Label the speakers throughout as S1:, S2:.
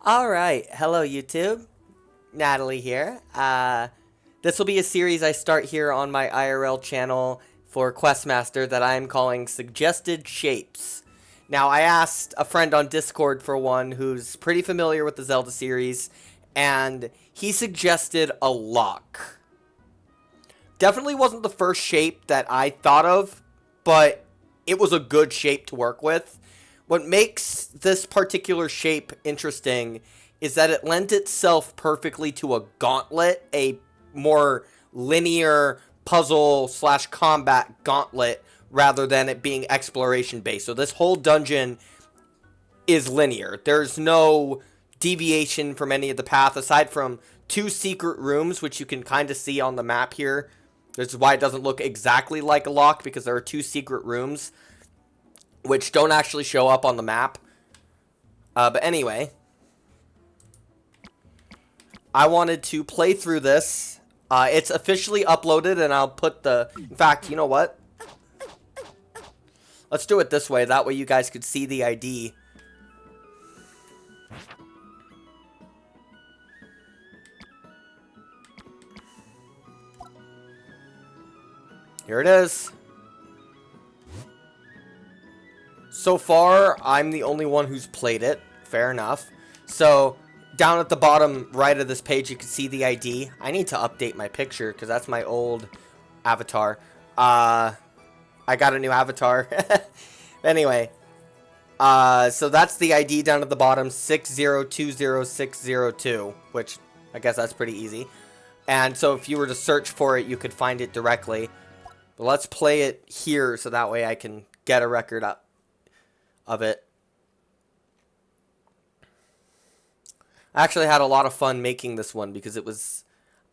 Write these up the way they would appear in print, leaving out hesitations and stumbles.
S1: Alright, hello YouTube. Natalie here. This will be a series I start here on my IRL channel for Questmaster that I am calling Suggested Shapes. Now, I asked a friend on Discord for one who's pretty familiar with the Zelda series, and he suggested a lock. Definitely wasn't the first shape that I thought of, but it was a good shape to work with. What makes this particular shape interesting is that it lent itself perfectly to a gauntlet, a more linear puzzle slash combat gauntlet, rather than it being exploration based. So this whole dungeon is linear. There's no deviation from any of the path aside from two secret rooms, which you can kind of see on the map here. This is why it doesn't look exactly like a lock, because there are two secret rooms which don't actually show up on the map. But anyway, I wanted to play through this. It's officially uploaded, and I'll put the... In fact, you know what? Let's do it this way. That way you guys could see the ID. Here it is. So far, I'm the only one who's played it. Fair enough. So, down at the bottom right of this page, you can see the ID. I need to update my picture, because that's my old avatar. I got a new avatar. Anyway. So that's the ID down at the bottom. 6020602. Which, I guess that's pretty easy. And so if you were to search for it, you could find it directly. But let's play it here, so that way I can get a record up of it. I actually had a lot of fun making this one because it was...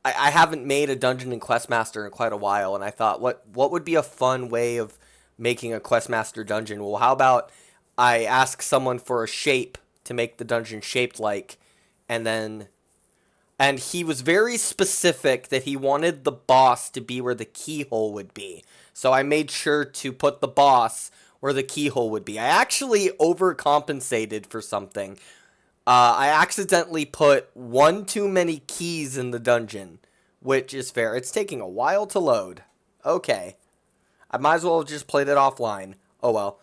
S1: I haven't made a dungeon in Questmaster in quite a while, and I thought, what would be a fun way of making a Questmaster dungeon? Well, how about I ask someone for a shape to make the dungeon shaped like, and then... And he was very specific that he wanted the boss to be where the keyhole would be. So I made sure to put the boss where the keyhole would be. I actually overcompensated for something. I accidentally put one too many keys in the dungeon, which is fair. It's taking a while to load. Okay. I might as well have just played it offline. Oh well.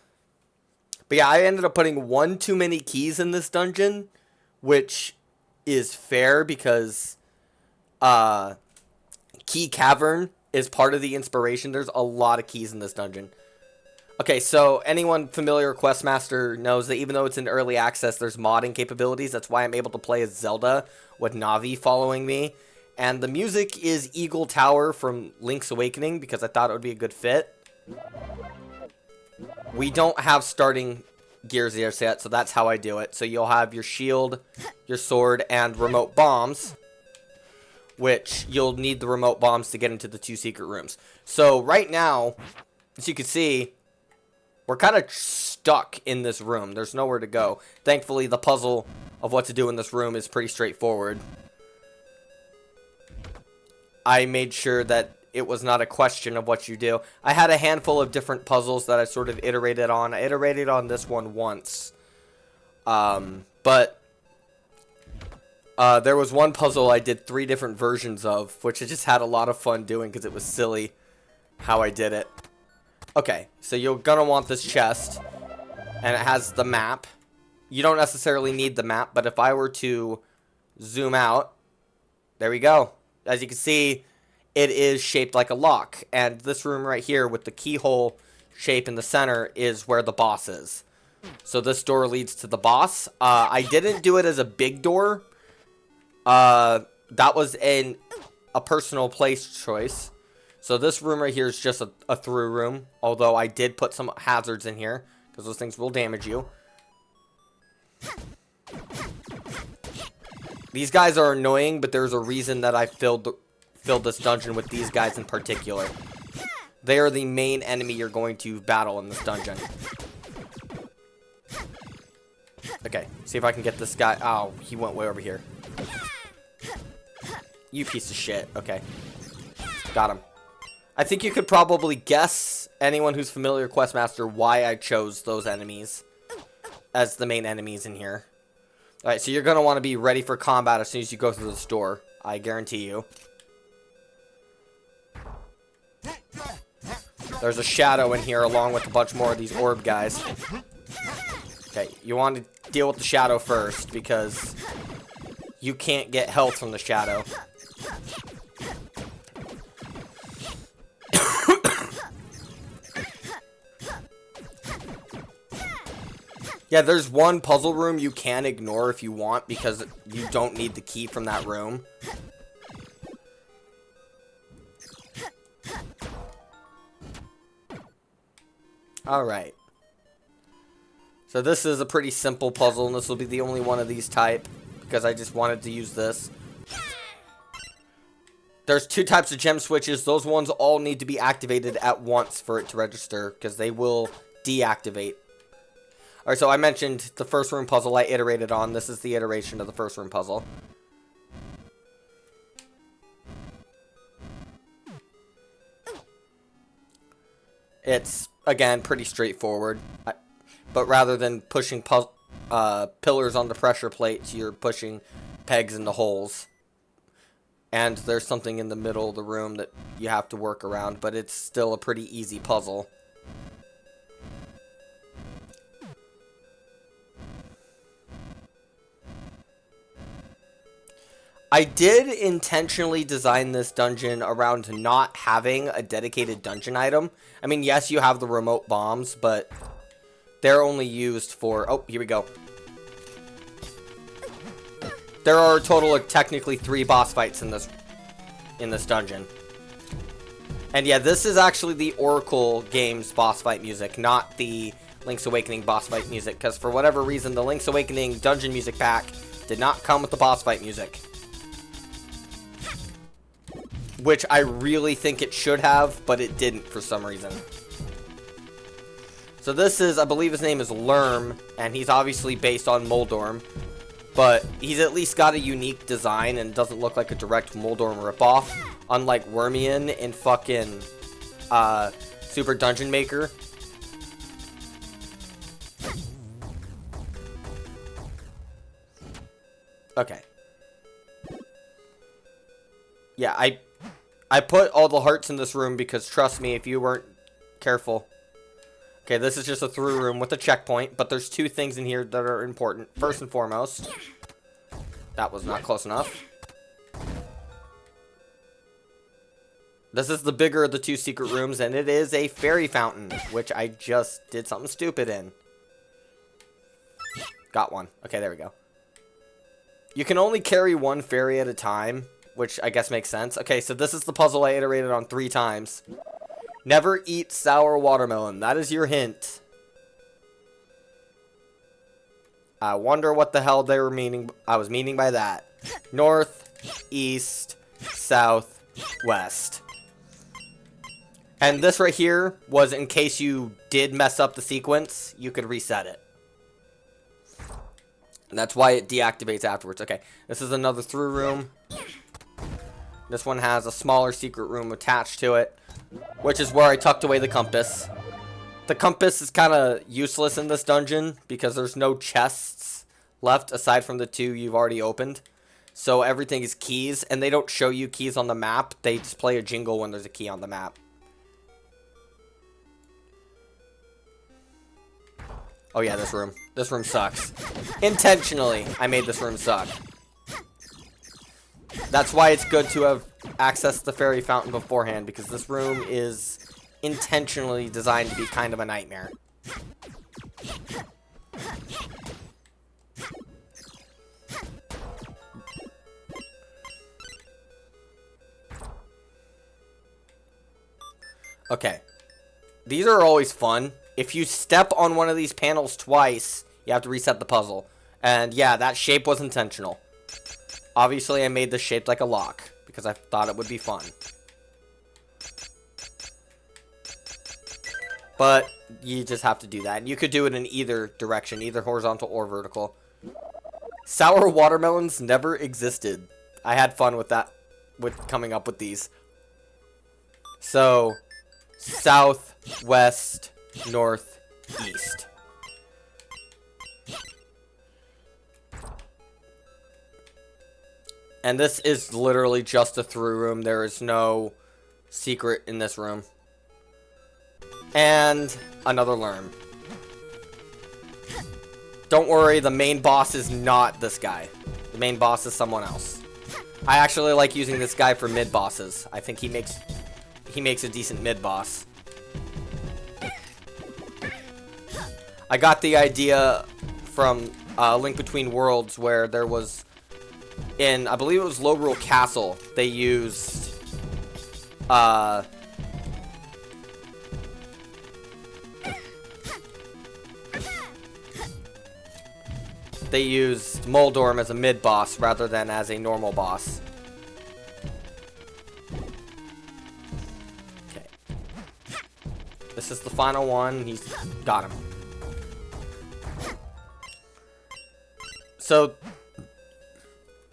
S1: But yeah, I ended up putting one too many keys in this dungeon, which is fair because Key Cavern is part of the inspiration. There's a lot of keys in this dungeon. Okay, so anyone familiar with Questmaster knows that even though it's in early access, there's modding capabilities. That's why I'm able to play as Zelda with Navi following me. And the music is Eagle Tower from Link's Awakening because I thought it would be a good fit. We don't have starting gears here yet, so that's how I do it. So you'll have your shield, your sword, and remote bombs, which you'll need the remote bombs to get into the two secret rooms. So right now, as you can see, we're kind of stuck in this room. There's nowhere to go. Thankfully, the puzzle of what to do in this room is pretty straightforward. I made sure that it was not a question of what you do. I had a handful of different puzzles that I sort of iterated on. I iterated on this one once. But there was one puzzle I did 3 different versions of, which I just had a lot of fun doing because it was silly how I did it. Okay, so you're gonna want this chest, and it has the map. You don't necessarily need the map, but if I were to zoom out, there we go. As you can see, it is shaped like a lock, and this room right here with the keyhole shape in the center is where the boss is. So this door leads to the boss. I didn't do it as a big door. That was a personal place choice. So this room right here is just a through room, although I did put some hazards in here, because those things will damage you. These guys are annoying, but there's a reason that I filled this dungeon with these guys in particular. They are the main enemy you're going to battle in this dungeon. Okay, see if I can get this guy. Oh, he went way over here. You piece of shit. Okay. Got him. I think you could probably guess, anyone who's familiar with Questmaster, why I chose those enemies as the main enemies in here. Alright, so you're going to want to be ready for combat as soon as you go through this door. I guarantee you. There's a shadow in here along with a bunch more of these orb guys. Okay, you want to deal with the shadow first because you can't get health from the shadow. Yeah, there's one puzzle room you can ignore if you want because you don't need the key from that room. Alright. So this is a pretty simple puzzle, and this will be the only one of these type because I just wanted to use this. There's two types of gem switches. Those ones all need to be activated at once for it to register because they will deactivate. Alright, so I mentioned the first room puzzle I iterated on. This is the iteration of the first room puzzle. It's, again, pretty straightforward. But rather than pushing pillars onto pressure plates, you're pushing pegs into holes. And there's something in the middle of the room that you have to work around, but it's still a pretty easy puzzle. I did intentionally design this dungeon around not having a dedicated dungeon item. I mean, yes, you have the remote bombs, but they're only used for... Oh, here we go. There are a total of technically 3 boss fights in this dungeon. And yeah, this is actually the Oracle Games boss fight music, not the Link's Awakening boss fight music, because for whatever reason, the Link's Awakening dungeon music pack did not come with the boss fight music. Which I really think it should have, but it didn't for some reason. So this is, I believe his name is Lerm, and he's obviously based on Moldorm. But he's at least got a unique design and doesn't look like a direct Moldorm ripoff. Unlike Wormian in fucking Super Dungeon Maker. Okay. Yeah, I put all the hearts in this room because, trust me, if you weren't careful. Okay, this is just a through room with a checkpoint, but there's 2 things in here that are important. First and foremost, that was not close enough. This is the bigger of the 2 secret rooms, and it is a fairy fountain, which I just did something stupid in. Got one. Okay, there we go. You can only carry 1 fairy at a time, which I guess makes sense. Okay, so this is the puzzle I iterated on 3 times. Never eat sour watermelon. That is your hint. I wonder what the hell they were meaning. I was meaning by that. North, east, south, west. And this right here was in case you did mess up the sequence, you could reset it. And that's why it deactivates afterwards. Okay, this is another through room. This one has a smaller secret room attached to it, which is where I tucked away the compass. The compass is kind of useless in this dungeon because there's no chests left aside from the 2 you've already opened. So everything is keys, and they don't show you keys on the map. They just play a jingle when there's a key on the map. Oh yeah, this room. This room sucks. Intentionally, I made this room suck. That's why it's good to have accessed the fairy fountain beforehand, because this room is intentionally designed to be kind of a nightmare. Okay. These are always fun. If you step on one of these panels twice, you have to reset the puzzle. And yeah, that shape was intentional. Obviously, I made this shaped like a lock, because I thought it would be fun. But you just have to do that. And you could do it in either direction, either horizontal or vertical. Sour watermelons never existed. I had fun with that, with coming up with these. So, south, west, north, east. And this is literally just a through room. There is no secret in this room. And another lerm. Don't worry, the main boss is not this guy. The main boss is someone else. I actually like using this guy for mid-bosses. I think he makes a decent mid-boss. I got the idea from Link Between Worlds, where there was, in, I believe it was Logrel Castle, they used, Moldorm as a mid-boss rather than as a normal boss. Okay. This is the final one. He's got him. So,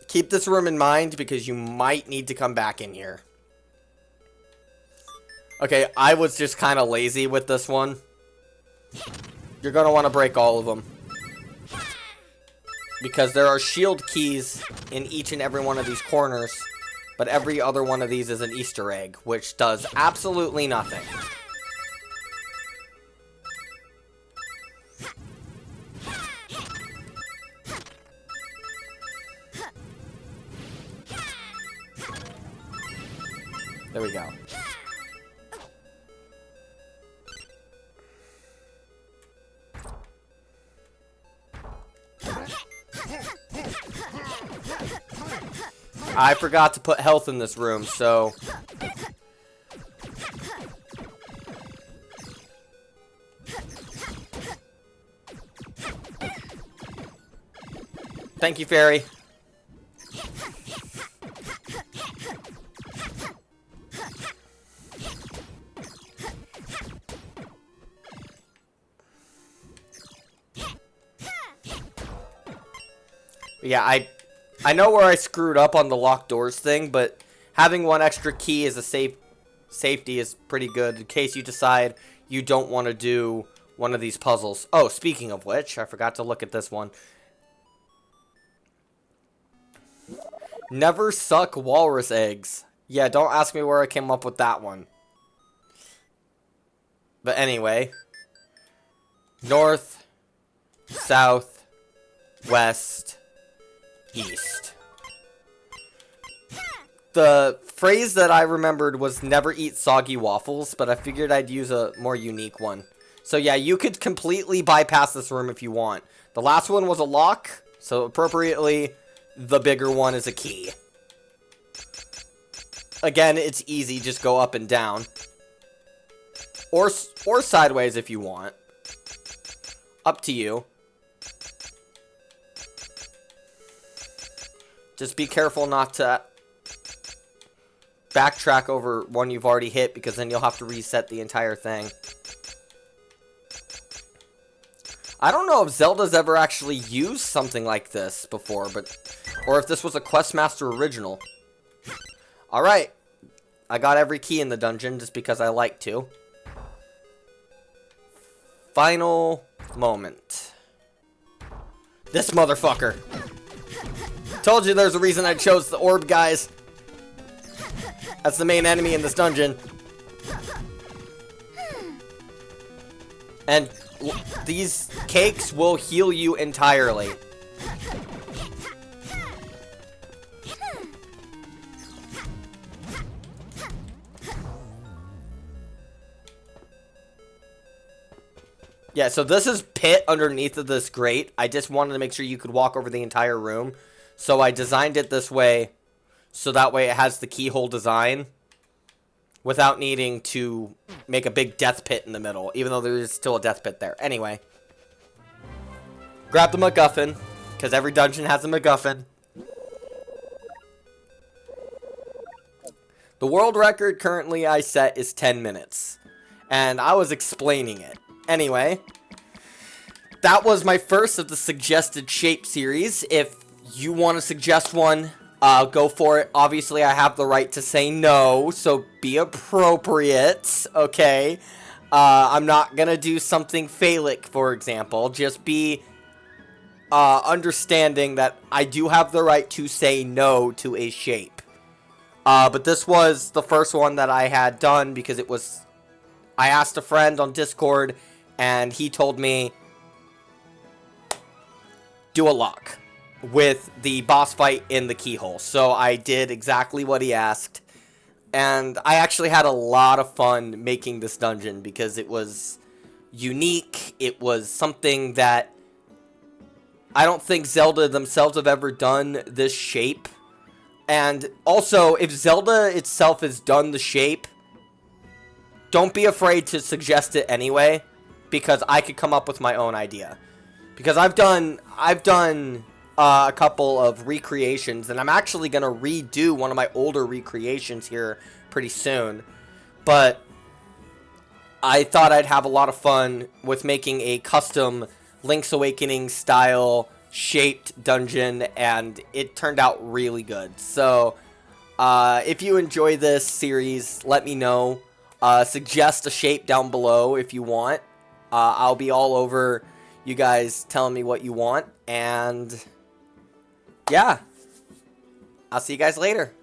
S1: keep this room in mind because you might need to come back in here. Okay, I was just kind of lazy with this one. You're going to want to break all of them. Because there are shield keys in each and every one of these corners, but every other one of these is an Easter egg, which does absolutely nothing. There we go. I forgot to put health in this room, so... Thank you, Fairy. Yeah, I know where I screwed up on the locked doors thing, but having one extra key as a safety is pretty good in case you decide you don't want to do one of these puzzles. Oh, speaking of which, I forgot to look at this one. Never suck walrus eggs. Yeah, don't ask me where I came up with that one. But anyway. North, south, west, east. The phrase that I remembered was never eat soggy waffles, but I figured I'd use a more unique one. So yeah, you could completely bypass this room if you want. The last one was a lock, so appropriately, the bigger one is a key. Again, it's easy, just go up and down. Or sideways if you want. Up to you. Just be careful not to backtrack over one you've already hit, because then you'll have to reset the entire thing. I don't know if Zelda's ever actually used something like this before, or if this was a Questmaster original. Alright. I got every key in the dungeon just because I like to. Final moment. This motherfucker. Told you there's a reason I chose the orb guys. That's the main enemy in this dungeon. And these cakes will heal you entirely. Yeah, so this is pit underneath of this grate. I just wanted to make sure you could walk over the entire room. So I designed it this way, so that way it has the keyhole design without needing to make a big death pit in the middle, even though there is still a death pit there. Anyway. Grab the MacGuffin, because every dungeon has a MacGuffin. The world record currently I set is 10 minutes, and I was explaining it. Anyway, that was my first of the suggested shape series. If you want to suggest one, go for it. Obviously, I have the right to say no, so be appropriate, okay? I'm not gonna do something phallic, for example. Just be understanding that I do have the right to say no to a shape. But this was the first one that I had done because it was... I asked a friend on Discord, and he told me, do a lock with the boss fight in the keyhole. So I did exactly what he asked. And I actually had a lot of fun making this dungeon because it was unique. It was something that I don't think Zelda themselves have ever done this shape. And also, if Zelda itself has done the shape, don't be afraid to suggest it anyway, because I could come up with my own idea. Because I've done a couple of recreations, and I'm actually gonna redo one of my older recreations here pretty soon. But I thought I'd have a lot of fun with making a custom Link's Awakening style shaped dungeon, and it turned out really good. So if you enjoy this series, let me know. Suggest a shape down below if you want. I'll be all over you guys telling me what you want. And yeah, I'll see you guys later.